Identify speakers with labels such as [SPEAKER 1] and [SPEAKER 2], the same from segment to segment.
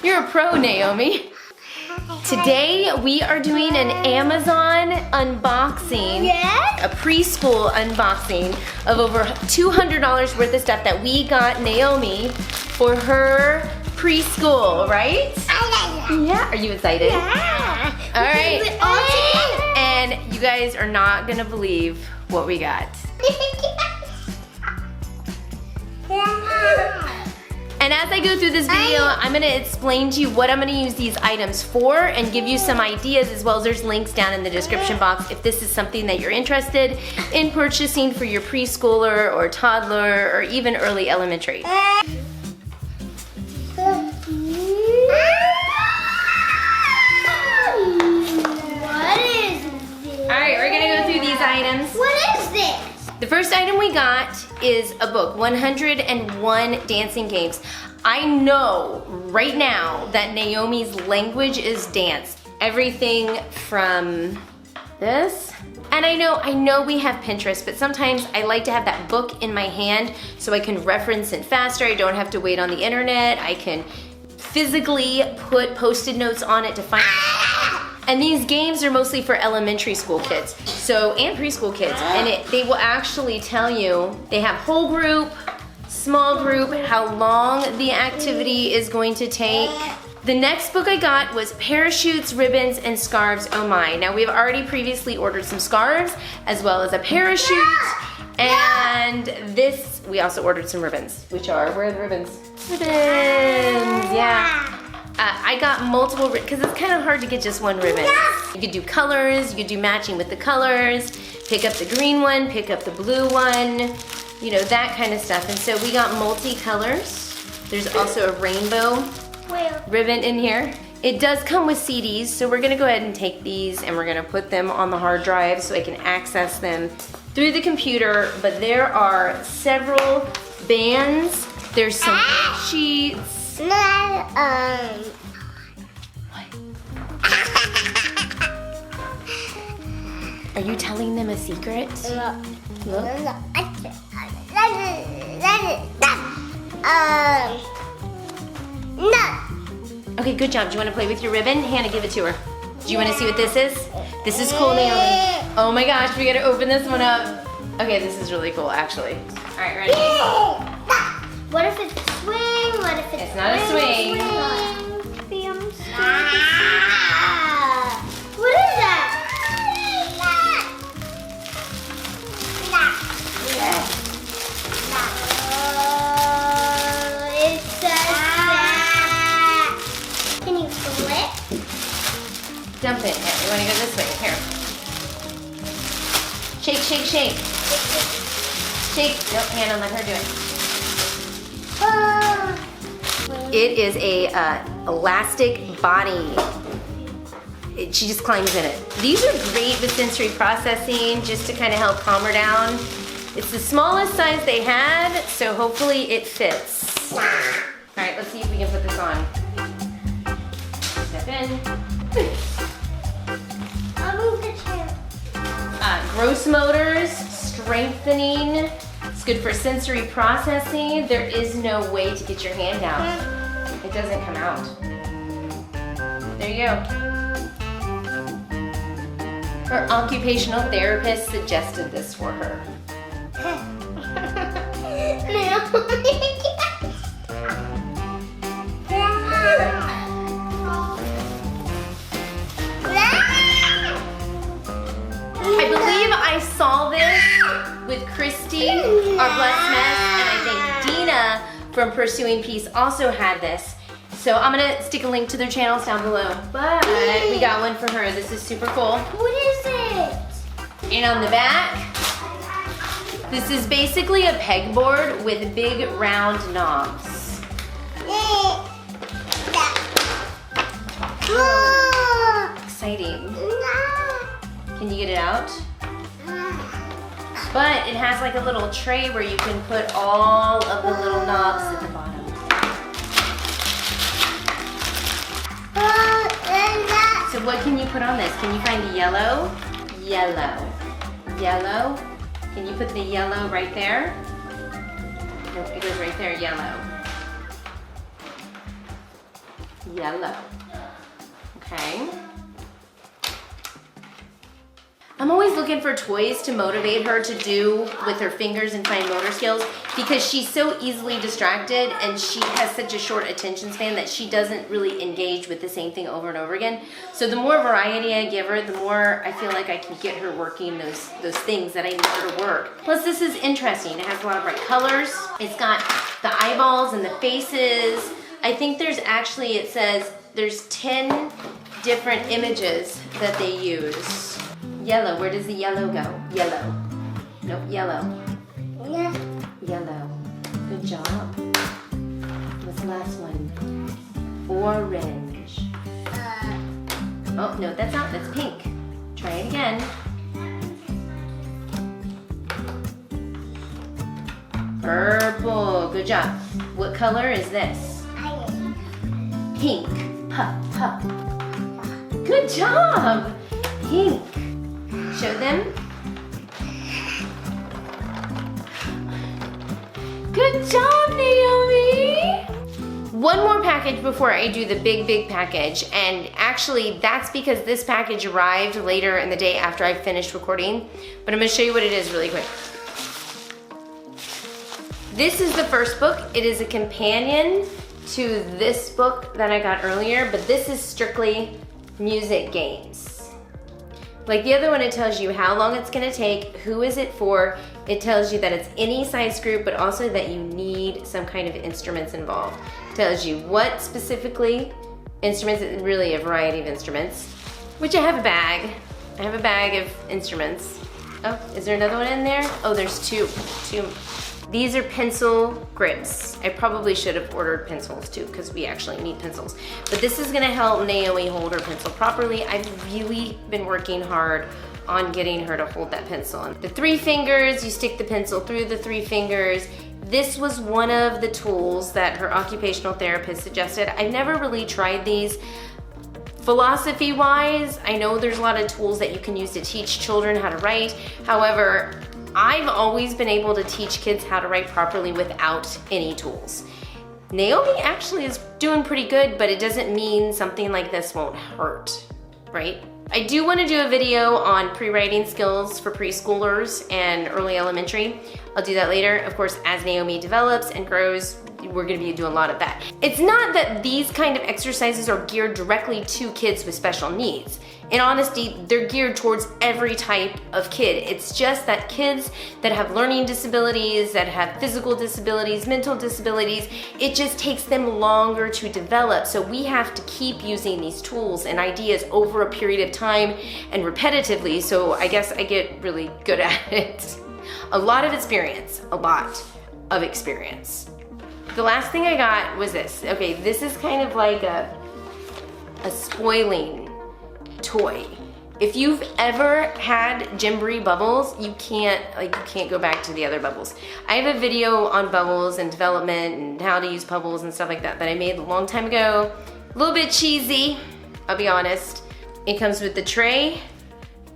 [SPEAKER 1] You're a pro, Naomi. Today we are doing an Amazon unboxing, a preschool unboxing of over $200 worth of stuff that we got Naomi for her preschool, right? Yeah, are you excited?
[SPEAKER 2] Yeah.
[SPEAKER 1] All right. And you guys are not gonna believe what we got. And as I go through this video, I'm gonna explain to you what I'm gonna use these items for and give you some ideas, as well as there's links down in the description box if this is something that you're interested in purchasing for your preschooler or toddler or even early elementary.
[SPEAKER 2] What is this?
[SPEAKER 1] All right, we're gonna go through these items.
[SPEAKER 2] What is this?
[SPEAKER 1] The first item we got is a book, 101 Dancing Games. I know right now that Naomi's language is dance. Everything from this. And I know we have Pinterest, but sometimes I like to have that book in my hand so I can reference it faster. I don't have to wait on the internet. I can physically put Post-it notes on it to find it. And these games are mostly for elementary school kids, and preschool kids. And they will actually tell you, they have whole group, small group, how long the activity is going to take. The next book I got was Parachutes, Ribbons, and Scarves, Oh My. Now we've already previously ordered some scarves, as well as a parachute. And this, we also ordered some ribbons, which are, where are the ribbons? Ribbons, yeah. I got multiple, because it's kind of hard to get just one ribbon. You could do colors, you could do matching with the colors, pick up the green one, pick up the blue one, you know, that kind of stuff. And so we got multi-colors. There's also a rainbow ribbon in here. It does come with CDs, so we're gonna go ahead and take these and we're gonna put them on the hard drive so I can access them through the computer. But there are several bands, there's some sheets.
[SPEAKER 2] What?
[SPEAKER 1] Are you telling them a secret? Look.
[SPEAKER 2] No.
[SPEAKER 1] Okay, good job. Do you want to play with your ribbon? Hannah, give it to her. Do you want to see what this is? This is cool, Naomi. Oh my gosh, we gotta open this one up. Okay, this is really cool, actually. All right, ready?
[SPEAKER 2] What if it's a swing? What if it's
[SPEAKER 1] not a swing?
[SPEAKER 2] What is that? It says that. Can you flip?
[SPEAKER 1] Dump it. Here, you want to go this way. Here. Shake, shake, shake. Shake. Nope, Hannah, let her do it. It is a elastic body. She just climbs in it. These are great with sensory processing, just to kind of help calm her down. It's the smallest size they had, so hopefully it fits. All right, let's see if we can put this on. Step in.
[SPEAKER 2] I'll move the chair.
[SPEAKER 1] Gross motors, strengthening. It's good for sensory processing. There is no way to get your hand out. It doesn't come out. There you go. Her occupational therapist suggested this for her. I believe I saw this with Christy, our Blessed Mess, and I think Dina from Pursuing Peace also had this. So I'm gonna stick a link to their channels down below. But we got one for her. This is super cool.
[SPEAKER 2] What is it?
[SPEAKER 1] And on the back, this is basically a pegboard with big round knobs. Exciting. Can you get it out? But it has like a little tray where you can put all of the little knobs at the bottom. put on this? Can you find the yellow? Yellow. Yellow. Can you put the yellow right there? Nope, it goes right there, yellow. Yellow. Okay. I'm always looking for toys to motivate her to do with her fingers and fine motor skills because she's so easily distracted and she has such a short attention span that she doesn't really engage with the same thing over and over again. So the more variety I give her, the more I feel like I can get her working those things that I need her to work. Plus this is interesting. It has a lot of bright colors. It's got the eyeballs and the faces. I think there's actually, it says there's 10 different images that they use. Yellow, where does the yellow go? Yellow. Nope, yellow.
[SPEAKER 2] Yeah.
[SPEAKER 1] Yellow. Good job. What's the last one? Orange. Oh, no, that's not, that's pink. Try it again. Purple, good job. What color is this? Pink. Pup, pup. Good job. Pink. Show them. Good job, Naomi. One more package before I do the big package, and actually that's because this package arrived later in the day after I finished recording, but I'm gonna show you what it is really quick. This is the first book. It is a companion to this book that I got earlier, but this is strictly music games. Like the other one, it tells you how long it's gonna take, who is it for, it tells you that it's any size group, but also that you need some kind of instruments involved. It tells you what specifically instruments, really a variety of instruments, which I have a bag. I have a bag of instruments. Oh, is there another one in there? Oh, there's two. These are pencil grips. I probably should have ordered pencils too because we actually need pencils. But this is gonna help Naomi hold her pencil properly. I've really been working hard on getting her to hold that pencil. And the 3 fingers, you stick the pencil through the 3 fingers. This was one of the tools that her occupational therapist suggested. I've never really tried these. Philosophy-wise, I know there's a lot of tools that you can use to teach children how to write. However, I've always been able to teach kids how to write properly without any tools. Naomi actually is doing pretty good, but it doesn't mean something like this won't hurt, right? I do want to do a video on pre-writing skills for preschoolers and early elementary. I'll do that later. Of course, as Naomi develops and grows, we're gonna be doing a lot of that. It's not that these kind of exercises are geared directly to kids with special needs. In honesty, they're geared towards every type of kid. It's just that kids that have learning disabilities, that have physical disabilities, mental disabilities, it just takes them longer to develop. So we have to keep using these tools and ideas over a period of time and repetitively. So I guess I get really good at it. A lot of experience, a lot of experience. The last thing I got was this. Okay, this is kind of like a spoiling toy. If you've ever had Gymboree bubbles, you can't go back to the other bubbles. I have a video on bubbles and development and how to use bubbles and stuff like that I made a long time ago. A little bit cheesy, I'll be honest. It comes with the tray,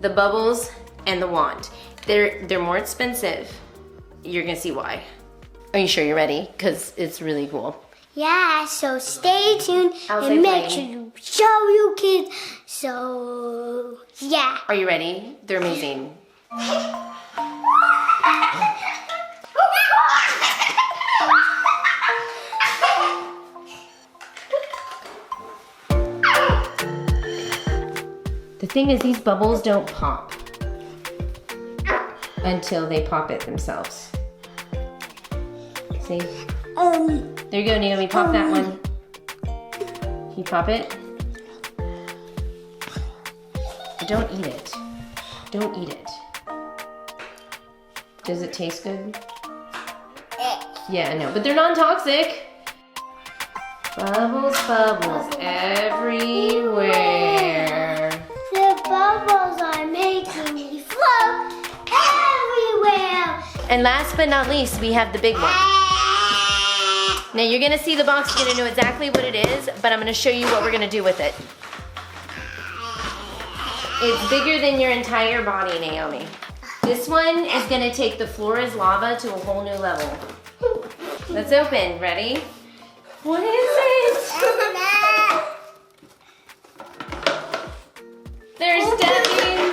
[SPEAKER 1] the bubbles, and the wand. They're more expensive. You're gonna see why. Are you sure you're ready? Because it's really cool.
[SPEAKER 2] Yeah, so stay tuned and make sure you show you kids. So, yeah.
[SPEAKER 1] Are you ready? They're amazing. The thing is, these bubbles don't pop until they pop it themselves. See? There you go, Naomi, pop that one. Can you pop it? Don't eat it. Don't eat it. Does it taste good? Yeah, I know, but they're non-toxic. Bubbles, bubbles everywhere.
[SPEAKER 2] The bubbles are making me float everywhere.
[SPEAKER 1] And last but not least, we have the big one. Now you're gonna see the box, you're gonna know exactly what it is, but I'm gonna show you what we're gonna do with it. It's bigger than your entire body, Naomi. This one is gonna take the floor is lava to a whole new level. Let's open. Ready? What is it? There's stepping.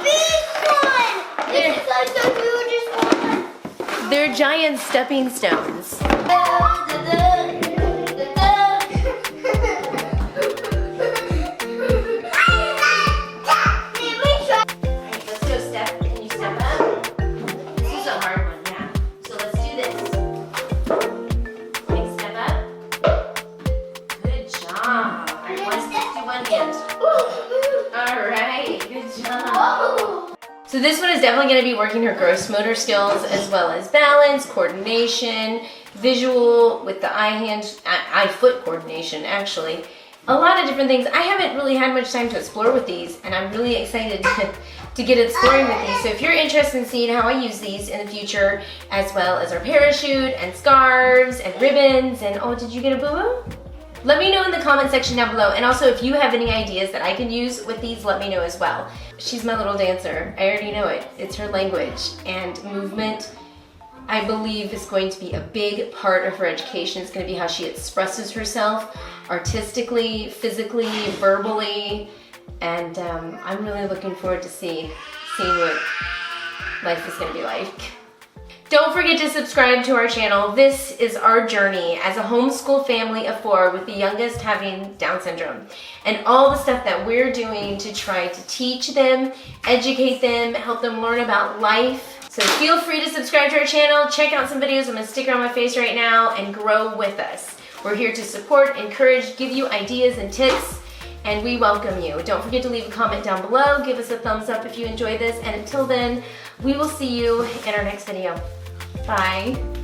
[SPEAKER 1] They're giant stepping stones. So this one is definitely going to be working her gross motor skills as well as balance, coordination, visual with the eye-foot coordination actually. A lot of different things. I haven't really had much time to explore with these and I'm really excited to get exploring with these. So if you're interested in seeing how I use these in the future as well as our parachute and scarves and ribbons and oh, did you get a boo-boo? Let me know in the comment section down below, and also if you have any ideas that I can use with these, let me know as well. She's my little dancer. I already know it. It's her language, and movement, I believe, is going to be a big part of her education. It's going to be how she expresses herself artistically, physically, verbally, and I'm really looking forward to seeing what life is going to be like. Don't forget to subscribe to our channel. This is our journey as a homeschool family of 4 with the youngest having Down syndrome. And all the stuff that we're doing to try to teach them, educate them, help them learn about life. So feel free to subscribe to our channel, check out some videos. I'm gonna stick it on my face right now and grow with us. We're here to support, encourage, give you ideas and tips, and we welcome you. Don't forget to leave a comment down below. Give us a thumbs up if you enjoy this. And until then, we will see you in our next video. Bye.